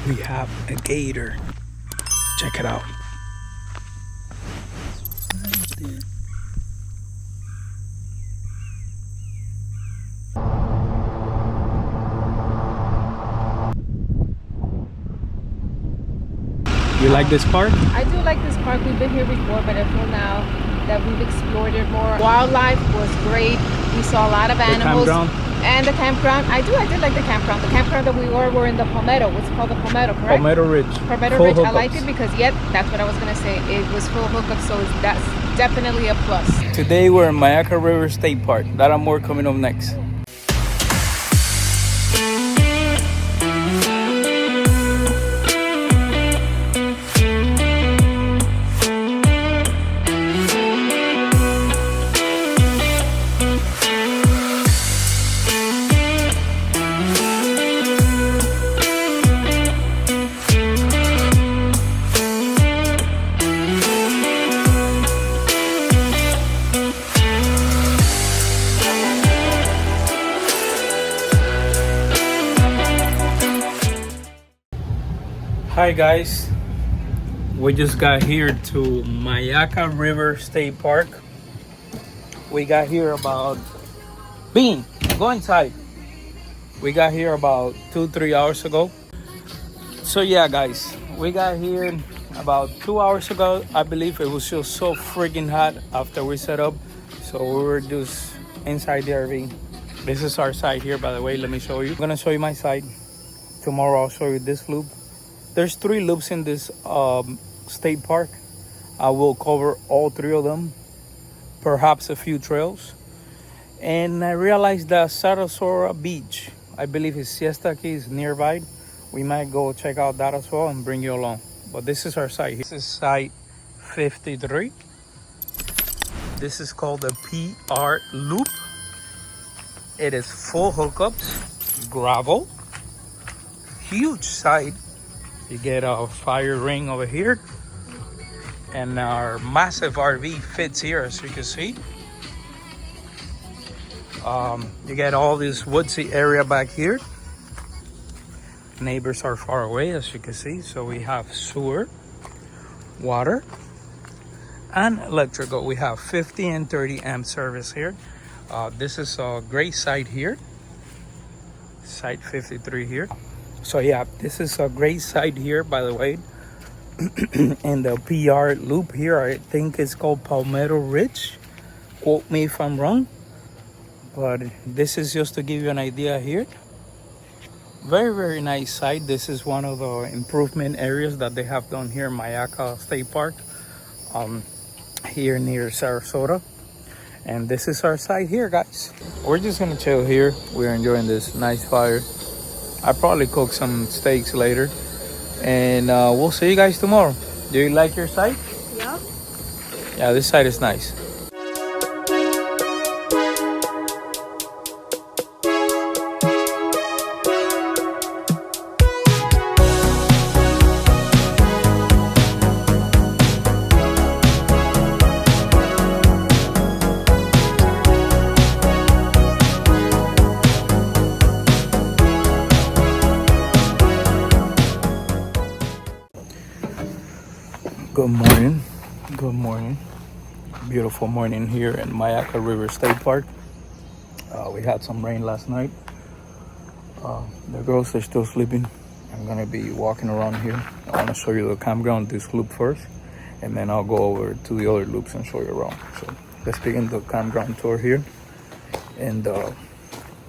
we have a gator. Check it out. You like this park? I do like this park. We've been here before, but I feel now that we've explored it more. Wildlife was great. We saw a lot of animals. The campground? And the campground. I did like the campground. The campground that we were in the 𝗵𝘃𝗲𝗏. What's called the 𝗵𝘃𝗏𝗏, correct? 𝗵𝘃𝗏𝗏 Ridge. 𝗵𝘃𝗏𝗏 Ridge. I like it because, yep, that's what I was going to say. It was full hookups, so that's definitely a plus. Today we're in Myakka River State Park. That and more coming up next. Hi guys, we just got here to Myakka River State Park. We got here about go inside. We got here about 2-3 hours ago. So yeah guys, we got here about 2 hours ago. I believe it was just so freaking hot after we set up, so we were just inside the RV. This is our side here, by the way. Let me show you. I'm gonna show you my side. Tomorrow I'll show you this loop. There's 3 loops in this state park. I will cover all 3 of them, perhaps a few trails. And I realized that Sarasota Beach, I believe it's Siesta Key, is nearby. We might go check out that as well and bring you along. But this is our site here. This is site 53. This is called the PR Loop. It is full hookups, gravel, huge site. You get a fire ring over here, and our massive RV fits here, as you can see. You get all this woodsy area back here. Neighbors are far away, as you can see, so we have sewer, water, and electrical. We have 50 and 30 amp service here. This is a great site here, site 53 here. So yeah, this is a great site here, by the way. And the PR loop here, I think it's called Palmetto Ridge. Quote me if I'm wrong, but this is just to give you an idea here. Very, very nice site. This is one of the improvement areas that they have done here in Myakka State Park, here near Sarasota. And this is our site here, guys. We're just gonna chill here. We're enjoying this nice fire. I probably cook some steaks later, and we'll see you guys tomorrow. Do you like your site? Yeah. Yeah, this site is nice. Good morning. Beautiful morning here in Myakka River State Park. We had some rain last night. The girls are still sleeping. I'm gonna be walking around here. I want to show you the campground, this loop first, and then I'll go over to the other loops and show you around. So let's begin the campground tour here in the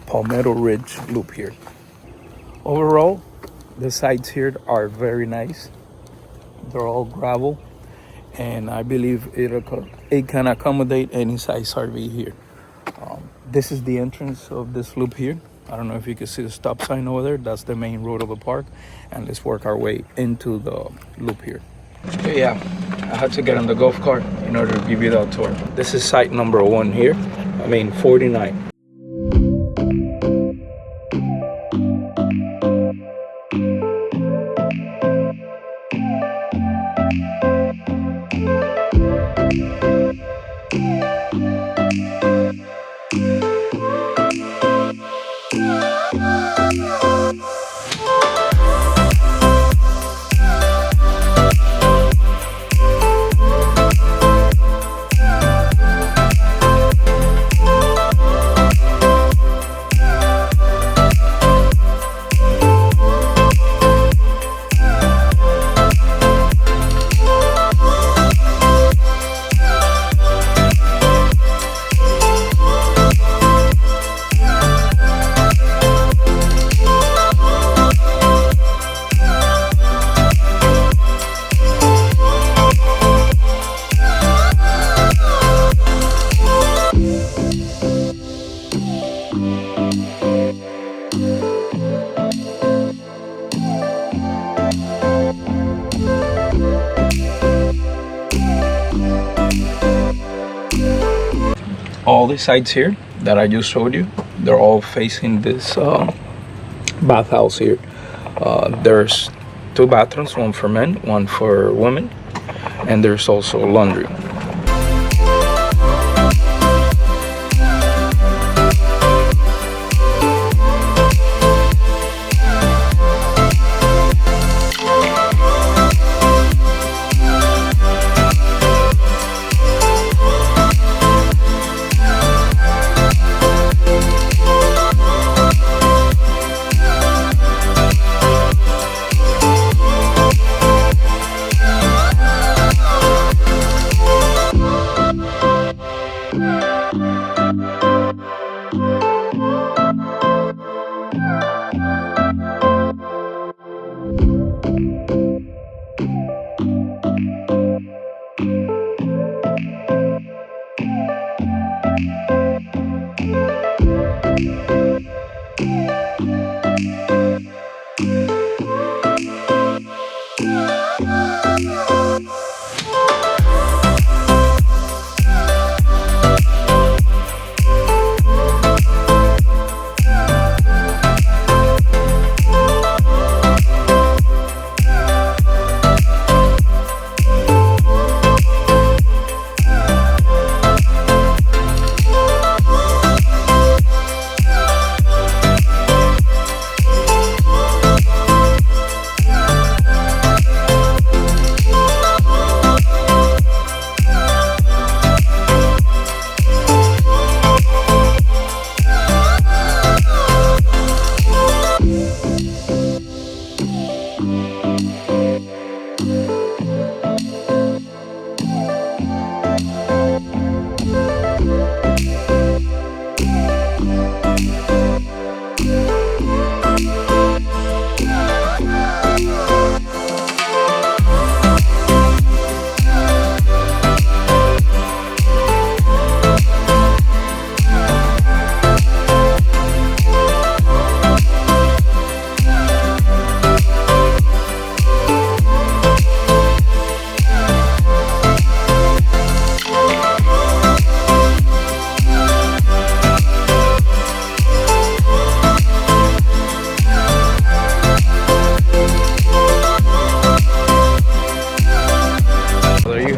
Palmetto Ridge loop here. Overall, the sites here are very nice. They're all gravel, and I believe it can accommodate any size RV here. This is the entrance of this loop here. I don't know if you can see the stop sign over there. That's the main road of the park, and let's work our way into the loop here. So yeah, I had to get on the golf cart in order to give you that tour. This is site number 1 here. 49. all the sites here that I just showed you, they're all facing this bathhouse here. There's 2 bathrooms, one for men, one for women, and there's also laundry.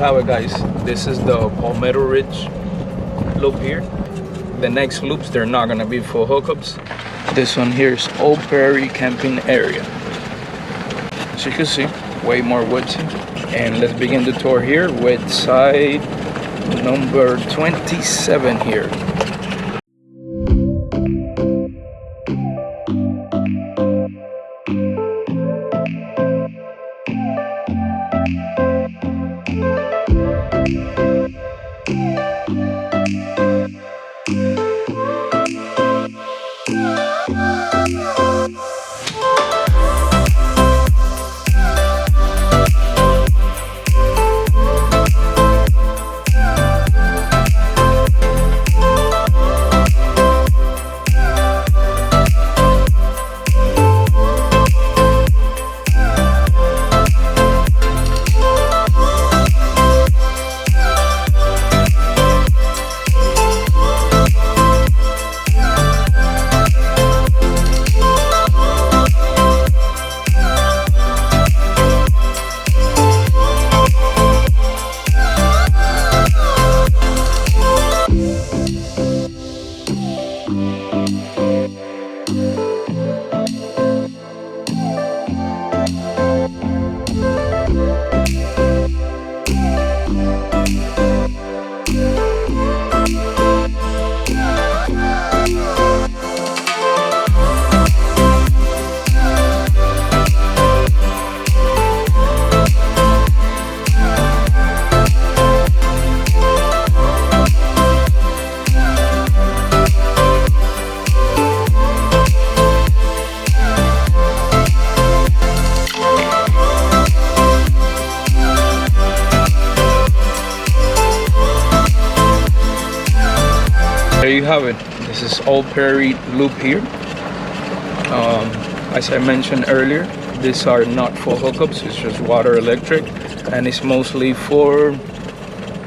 Have it, guys. This is the Palmetto Ridge loop here. The next loops, they're not gonna be full hookups. This one here is Old Prairie camping area. As you can see, way more woodsy. And let's begin the tour here with side number 27 here. there you have it. This is Old Prairie Loop here. As I mentioned earlier, these are not full hookups, it's just water, electric, and it's mostly for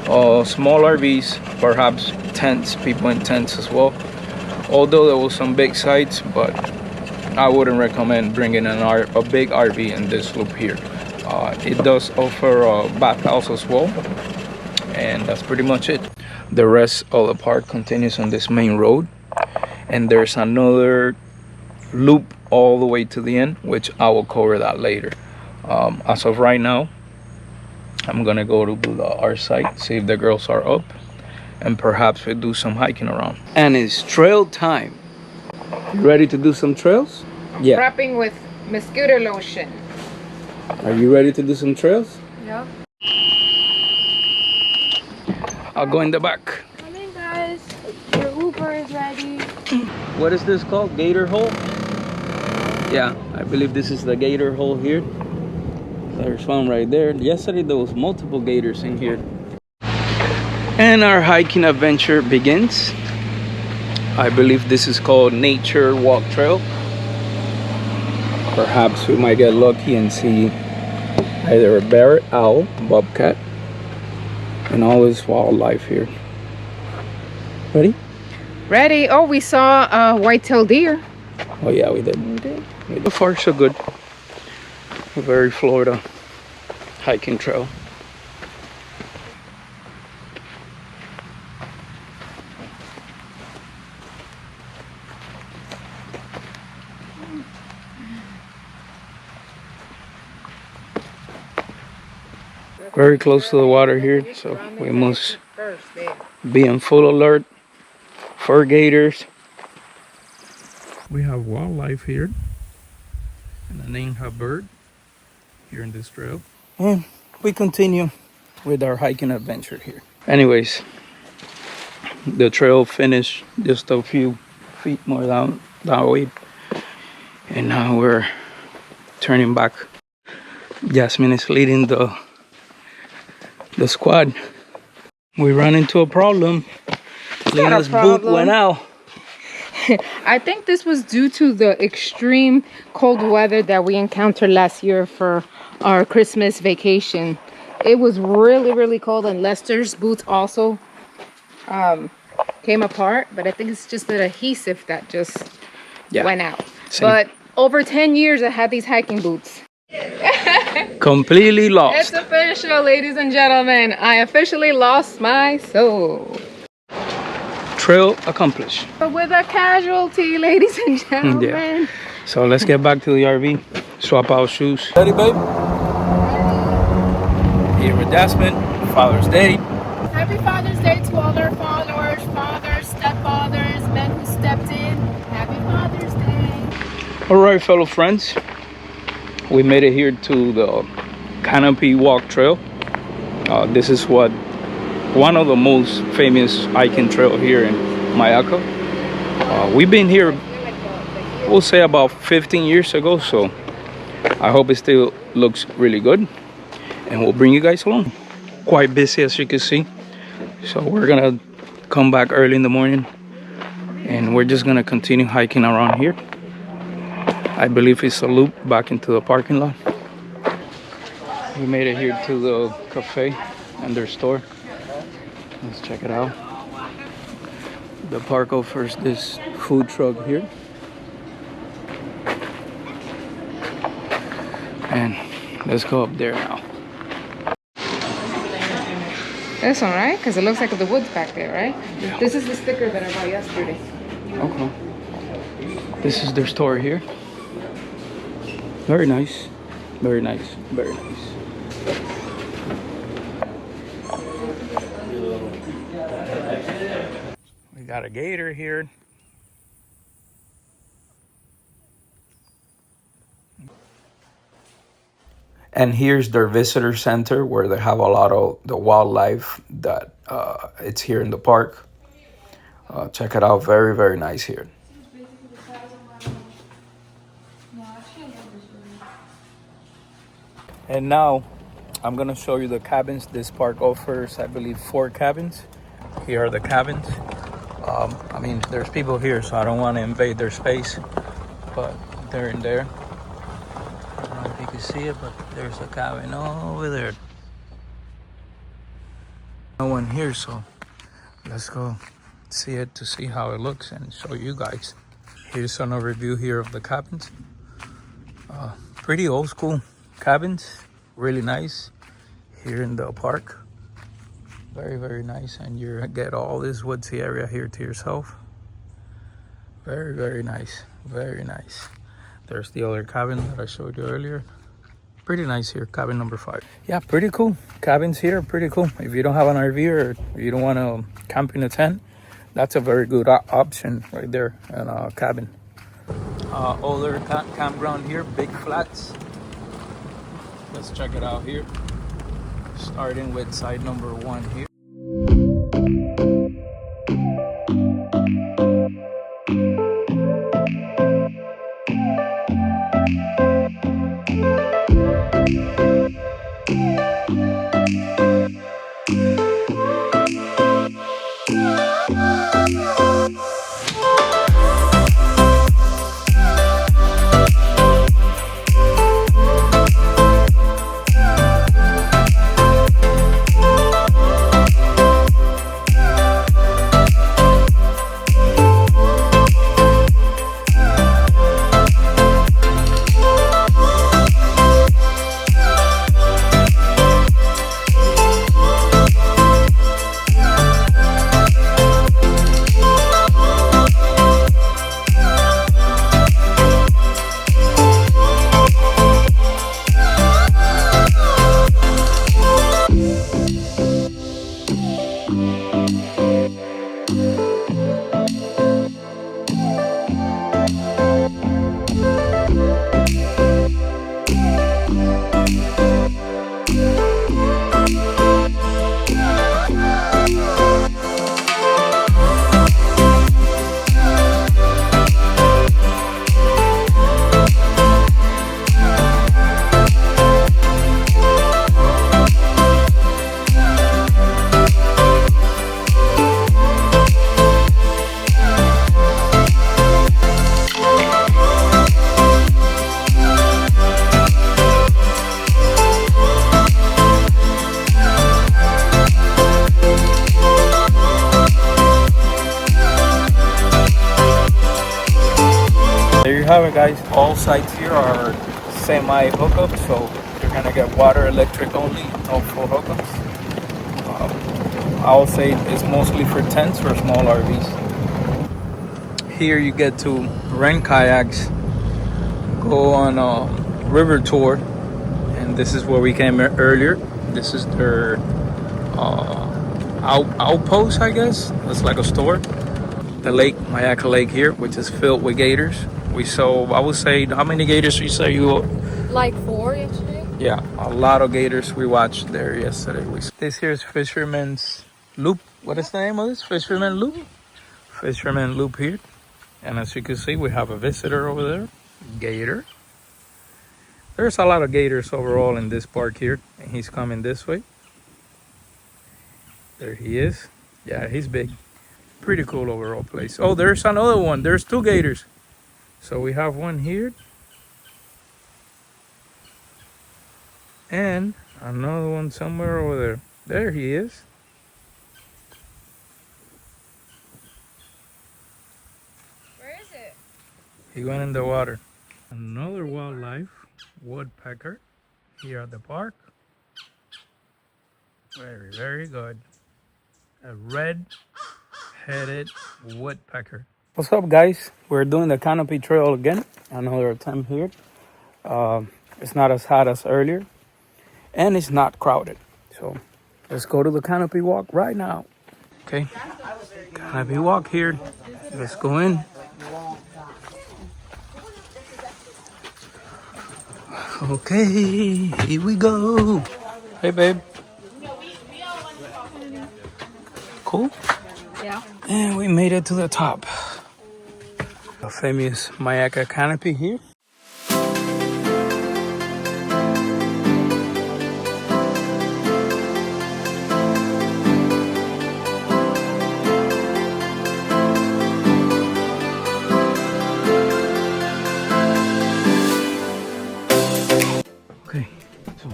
small RVs, perhaps tents, people in tents as well. Although there was some big sites, but I wouldn't recommend bringing a big RV in this loop here. It does offer a bathhouse as well, and that's pretty much it. The rest of the park continues on this main road, and there's another loop all the way to the end, which I will cover that later. As of right now, I'm gonna go to our site, see if the girls are up, and perhaps we do some hiking around. And it's trail time. You ready to do some trails? Yeah. Wrapping with mosquito lotion. Are you ready to do some trails? Yep. I'll go in the back. Come in, guys. Your Uber is ready. What is this called? Gator hole? Yeah, I believe this is the gator hole here. There's one right there. Yesterday there was multiple gators in here. And our hiking adventure begins. I believe this is called Nature Walk Trail. Perhaps we might get lucky and see either a bear, owl, bobcat, and all this wildlife here. Ready? Ready. Oh, we saw a white-tailed deer. Oh yeah, we did. So far so good. A very Florida hiking trail. Very close to the water here, so we must be in full alert for gators. We have wildlife here and a 𝗵𝗃𝗃𝗍 here in this trail. And we continue with our hiking adventure here. Anyways, the trail finished just a few feet more down that way. And now we're turning back. Jasmine is leading the squad. We ran into a problem. Lena's boot went out. I think this was due to the extreme cold weather that we encountered last year for our Christmas vacation. It was really, really cold, and Lester's boots also came apart, but I think it's just the adhesive that just went out. Same. But over 10 years I had these hiking boots. Completely lost. It's official, ladies and gentlemen. I officially lost my soul. Trail accomplished. But with a casualty, ladies and gentlemen. Yeah. So let's get back to the RV. Swap out shoes. Ready, babe? Here with Jasmine. Father's Day. Happy Father's Day to all our followers, fathers, stepfathers, men who stepped in. Happy Father's Day. All right, fellow friends. We made it here to the Canopy Walk Trail. This is one of the most famous hiking trail here in Myakka. We've been here, we'll say about 15 years ago, so I hope it still looks really good, and we'll bring you guys along. Quite busy, as you can see, so we're gonna come back early in the morning, and we're just gonna continue hiking around here. I believe it's a loop back into the parking lot. We made it here to the cafe and their store. Let's check it out. The park offers this food truck here. And let's go up there now. This one, right? Because it looks like the wood's back there, right? Yeah. This is the sticker that I bought yesterday. Okay. This is their store here. Very nice. Very nice. Very nice. We got a gator here. And here's their visitor center where they have a lot of the wildlife that it's here in the park. Check it out. Very, very nice here. And now I'm gonna show you the cabins. This park offers, I believe, 4 cabins. Here are the cabins. I mean, there's people here, so I don't want to invade their space, but they're in there. I don't know if you can see it, but there's a cabin over there. No one here, so let's go see it to see how it looks and show you guys. Here's another review here of the cabins. Pretty old school cabins, really nice here in the park. Very, very nice, and you get all this woodsy area here to yourself. Very, very nice, very nice. There's the other cabin that I showed you earlier. Pretty nice here, cabin number 5. Yeah, pretty cool. Cabins here, pretty cool. If you don't have an RV or you don't want to camp in a tent, that's a very good option right there, and a cabin. Older campground here, big flats. Let's check it out here. Starting with side number 1 here. There you have it, guys. All sites here are semi hookup, so you're gonna get water, electric only, no full hookups. I'll say it's mostly for tents or small RVs. Here you get to rent kayaks, go on a river tour, and this is where we came earlier. This is their outpost, I guess. It's like a store. The lake, Myakka Lake here, which is filled with gators. We saw, I would say, how many gators you say you? Like 4 yesterday? Yeah, a lot of gators we watched there yesterday. This here is Fisherman's Loop. What is the name of this? Fisherman Loop? Fisherman Loop here. And as you can see, we have a visitor over there. Gator. There's a lot of gators overall in this park here. And he's coming this way. There he is. Yeah, he's big. Pretty cool overall place. Oh, there's another one. There's 2 gators. So we have one here. And another one somewhere over there. There he is. Where is it? He went in the water. Another wildlife, woodpecker, here at the park. Very, very good. A red-headed woodpecker. What's up, guys? We're doing the canopy trail again. Another attempt here. It's not as hot as earlier. And it's not crowded. So let's go to the canopy walk right now. Okay. Canopy walk here. Let's go in. Okay, here we go. Hey, babe. Cool? Yeah. And we made it to the top. The famous Myakka canopy here. Okay, so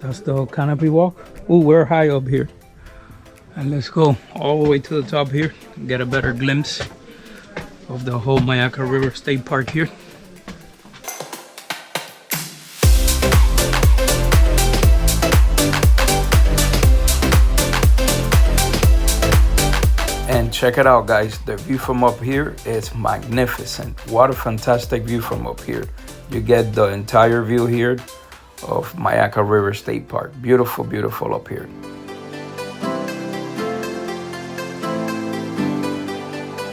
that's the canopy walk. Oh, we're high up here. And let's go all the way to the top here, get a better glimpse of the whole Myakka River State Park here. And check it out, guys, the view from up here is magnificent. What a fantastic view from up here. You get the entire view here of Myakka River State Park. Beautiful, beautiful up here.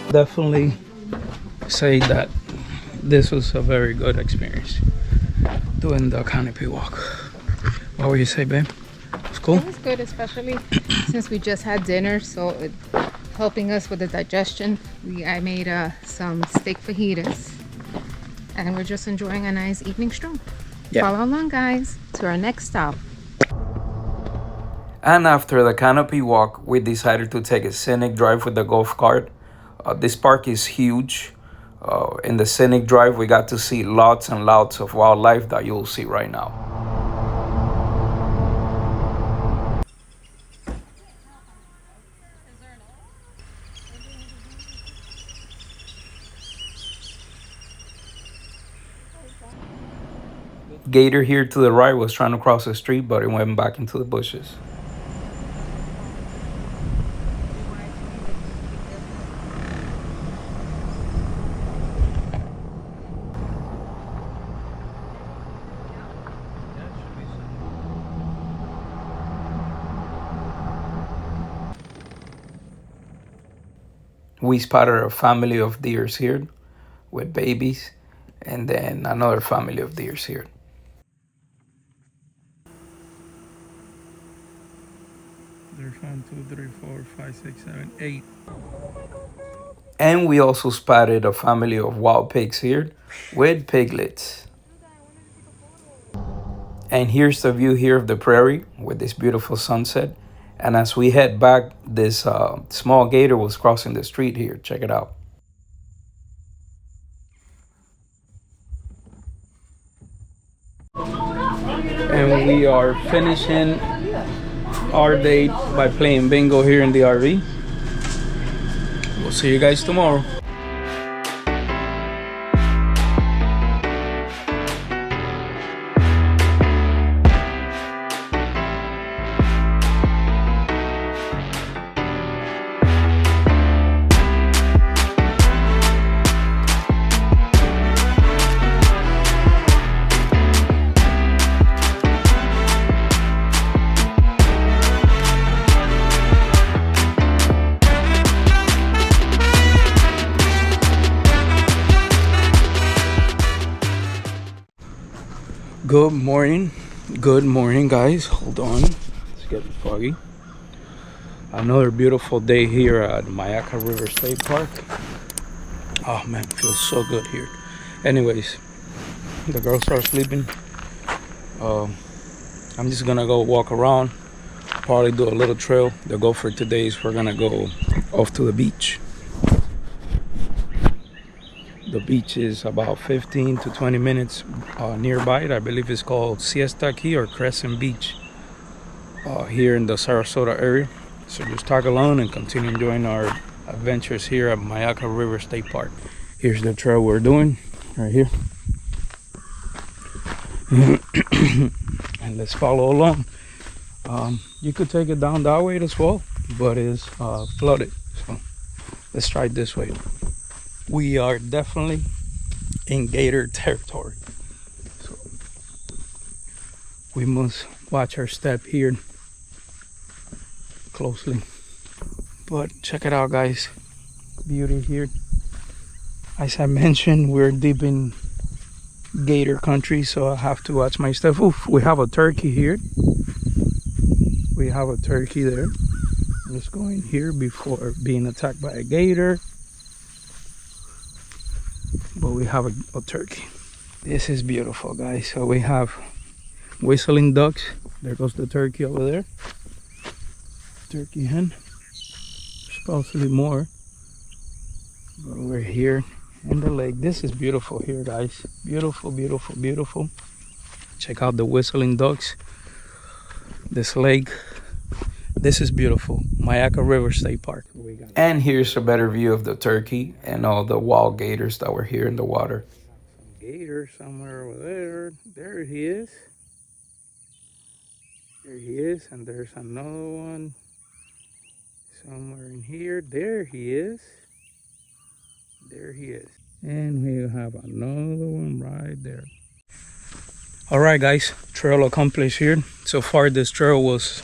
Definitely say that this was a very good experience doing the canopy walk. What would you say, babe? It's cool? It was good, especially since we just had dinner, so it's helping us with the digestion. I made some steak fajitas, and we're just enjoying a nice evening stroll. Yeah. Follow along, guys, to our next stop. And after the canopy walk, we decided to take a scenic drive with the golf cart. This park is huge. In the scenic drive, we got to see lots and lots of wildlife that you'll see right now. Gator here to the right was trying to cross the street, but it went back into the bushes. We spotted a family of deers here with babies, and then another family of deers here. There's 1, 2, 3, 4, 5, 6, 7, 8. And we also spotted a family of wild pigs here with piglets. And here's the view here of the prairie with this beautiful sunset. And as we head back, this small gator was crossing the street here. Check it out. And we are finishing our date by playing bingo here in the RV. We'll see you guys tomorrow. Good morning, guys. Hold on, it's getting foggy. Another beautiful day here at Myakka River State Park. Oh man, feels so good here. Anyways, the girls are sleeping. I'm just gonna go walk around, probably do a little trail. The goal for today is we're gonna go off to the beach. The beach is about 15 to 20 minutes nearby. I believe it's called Siesta Key or Crescent Beach here in the Sarasota area. So just tag along and continue enjoying our adventures here at Myakka River State Park. Here's the trail we're doing right here. And let's follow along. You could take it down that way as well, but it's flooded. So let's try it this way. We are definitely in gator territory, so we must watch our step here closely. But check it out, guys, beauty here. As I mentioned, we're deep in gator country, so I have to watch my step. Oof, we have a turkey here. We have a turkey there. Let's go in here before being attacked by a gator. But we have a turkey. This is beautiful, guys. So we have whistling ducks. There goes the turkey over there. Turkey hen. There's possibly more. But we're here in the lake. This is beautiful here, guys. Beautiful, beautiful, beautiful. Check out the whistling ducks. This lake This is beautiful, Myakka River State Park. And here's a better view of the turkey and all the wild gators that were here in the water. Gator somewhere over there. There he is. There he is, and there's another one somewhere in here. There he is. There he is. And we have another one right there. All right, guys, trail accomplished here. So far, this trail was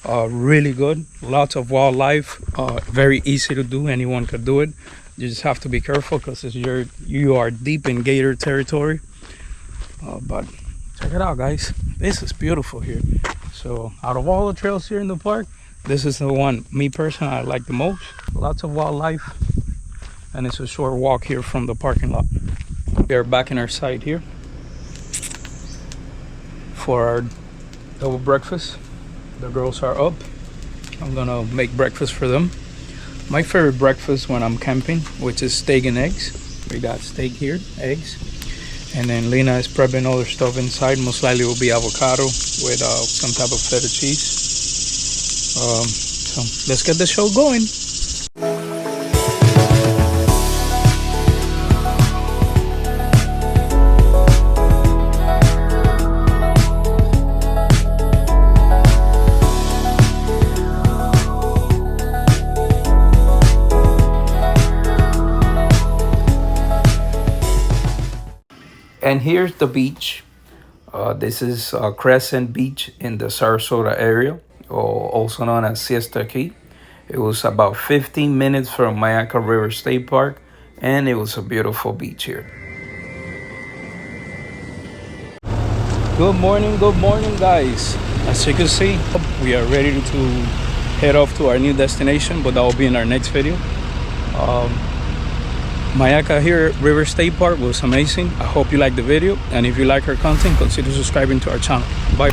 really good. Lots of wildlife, very easy to do. Anyone could do it. You just have to be careful because you are deep in gator territory. But check it out, guys. This is beautiful here. So out of all the trails here in the park, this is the one, me personally, I like the most. Lots of wildlife, and it's a short walk here from the parking lot. We are back in our site here for our double breakfast. The girls are up. I'm gonna make breakfast for them. My favorite breakfast when I'm camping, which is steak and eggs. We got steak here, eggs. And then Lena is prepping other stuff inside. Most likely will be avocado with some type of feta cheese. So let's get the show going. And here's the beach. This is Crescent Beach in the Sarasota area, or also known as Siesta Key. It was about 15 minutes from Myakka River State Park, and it was a beautiful beach here. Good morning, guys. As you can see, we are ready to head off to our new destination, but that will be in our next video. Myakka River State Park was amazing. I hope you liked the video, and if you like our content, consider subscribing to our channel. Bye.